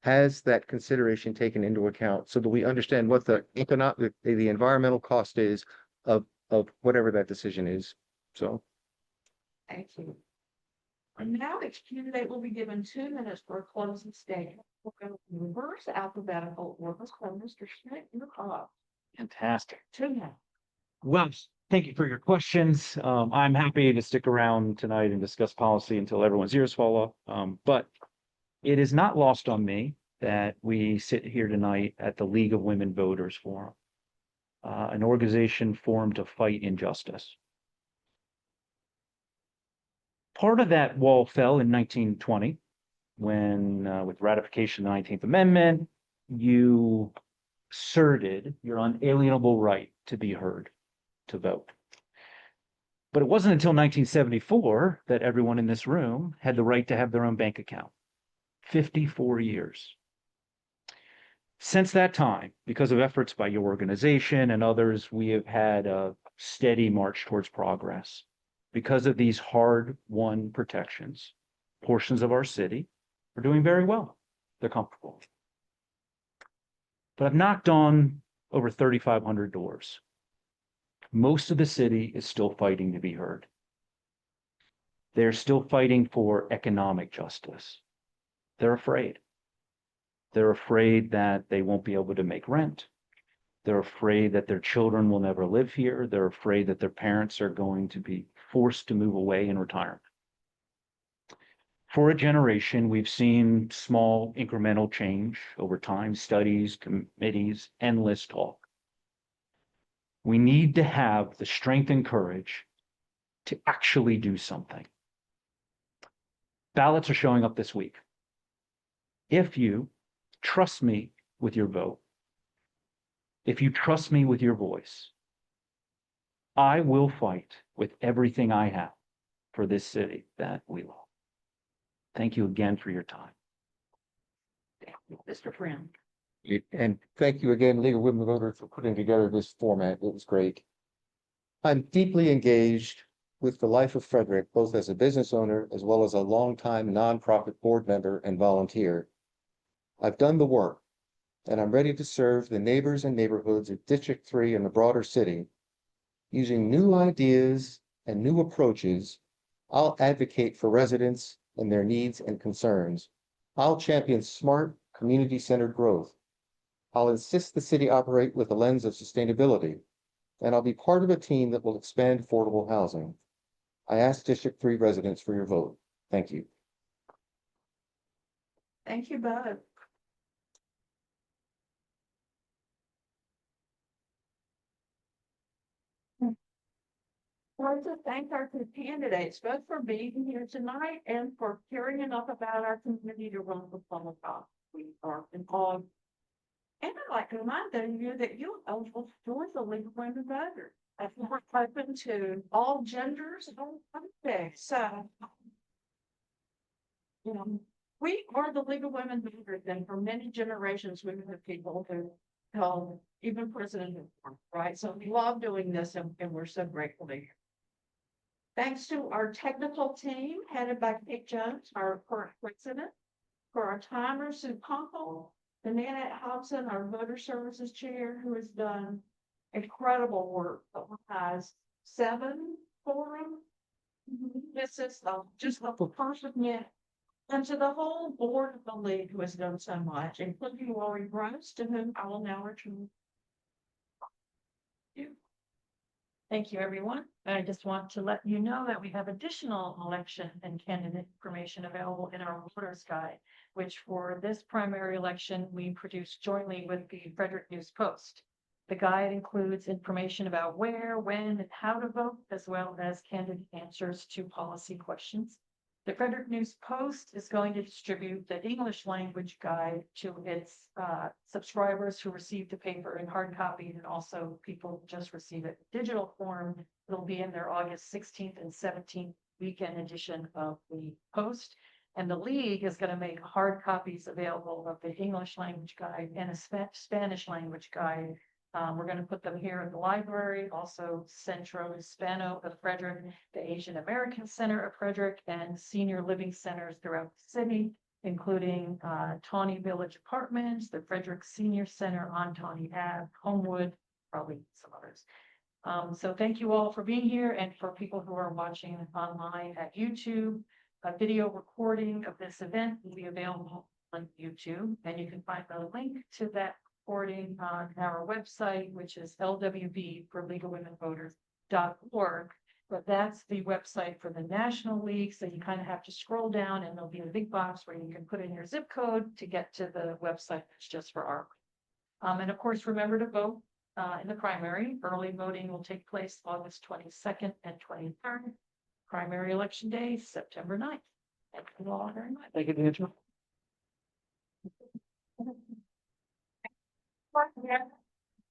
[SPEAKER 2] has that consideration taken into account so that we understand what the economic, the environmental cost is of whatever that decision is. So,
[SPEAKER 3] Thank you. And now each candidate will be given 2 minutes for a closing statement. We'll go in reverse alphabetical order. So Mr. Schmidt, you're up.
[SPEAKER 4] Fantastic.
[SPEAKER 3] 2 minutes.
[SPEAKER 4] Well, thank you for your questions. I'm happy to stick around tonight and discuss policy until everyone's ears fall off. But it is not lost on me that we sit here tonight at the League of Women Voters Forum, an organization formed to fight injustice. Part of that wall fell in 1920 when, with ratification of the 19th Amendment, you asserted your unalienable right to be heard, to vote. But it wasn't until 1974 that everyone in this room had the right to have their own bank account. 54 years. Since that time, because of efforts by your organization and others, we have had a steady march towards progress. Because of these hard-won protections, portions of our city are doing very well. They're comfortable. But I've knocked on over 3,500 doors. Most of the city is still fighting to be heard. They're still fighting for economic justice. They're afraid. They're afraid that they won't be able to make rent. They're afraid that their children will never live here. They're afraid that their parents are going to be forced to move away in retirement. For a generation, we've seen small incremental change over time, studies, committees, endless talk. We need to have the strength and courage to actually do something. Ballots are showing up this week. If you trust me with your vote, if you trust me with your voice, I will fight with everything I have for this city that we love. Thank you again for your time.
[SPEAKER 3] Mr. Friend.
[SPEAKER 2] and thank you again, League of Women Voters, for putting together this format. It was great. I'm deeply engaged with the life of Frederick, both as a business owner as well as a longtime nonprofit board member and volunteer. I've done the work, and I'm ready to serve the neighbors and neighborhoods of District 3 and the broader city. Using new ideas and new approaches, I'll advocate for residents and their needs and concerns. I'll champion smart, community-centered growth. I'll insist the city operate with a lens of sustainability, and I'll be part of a team that will expand affordable housing. I ask District 3 residents for your vote. Thank you.
[SPEAKER 3] Thank you both. I'd like to thank our two candidates, both for being here tonight and for caring enough about our community to run for public office. We are involved. And I'd like to remind those of you that you're eligible to join the League of Women Voters. We're open to all genders and all things. So, you know, we are the League of Women Voters, and for many generations, we've had people who held even president, right? So we love doing this, and we're so grateful to you. Thanks to our technical team headed by Kate Jones, our current president, for our timer, Sue Kunkel, and Nanette Hobson, our voter services chair, who has done incredible work, has 7 forums. This is just the first of many. And to the whole board of the league who has done so much, including Lori Gross, to whom I will now return.
[SPEAKER 1] Thank you, everyone. I just want to let you know that we have additional election and candidate information available in our voters guide, which for this primary election, we produced jointly with the Frederick News Post. The guide includes information about where, when, and how to vote, as well as candidate answers to policy questions. The Frederick News Post is going to distribute the English language guide to its subscribers who received the paper in hard copy, and also people who just receive it in digital form. It'll be in their August 16th and 17th weekend edition of the Post. And the League is going to make hard copies available of the English language guide and a Spanish language guide. We're going to put them here in the library, also Centro Hispano of Frederick, the Asian American Center of Frederick, and senior living centers throughout the city. including Tawny Village Apartments, the Frederick Senior Center on Tawny Ave, Homewood, probably some others. So thank you all for being here, and for people who are watching online at YouTube, a video recording of this event will be available on YouTube, and you can find the link to that recording on our website, which is LWV for legalwomenvoters.org. But that's the website for the National League, so you kind of have to scroll down, and there'll be a big box where you can put in your zip code to get to the website that's just for our. And of course, remember to vote in the primary. Early voting will take place August 22nd and 23rd. Primary election day, September 9th. Thank you all very much.
[SPEAKER 4] Thank you, Angela.
[SPEAKER 3] Yeah.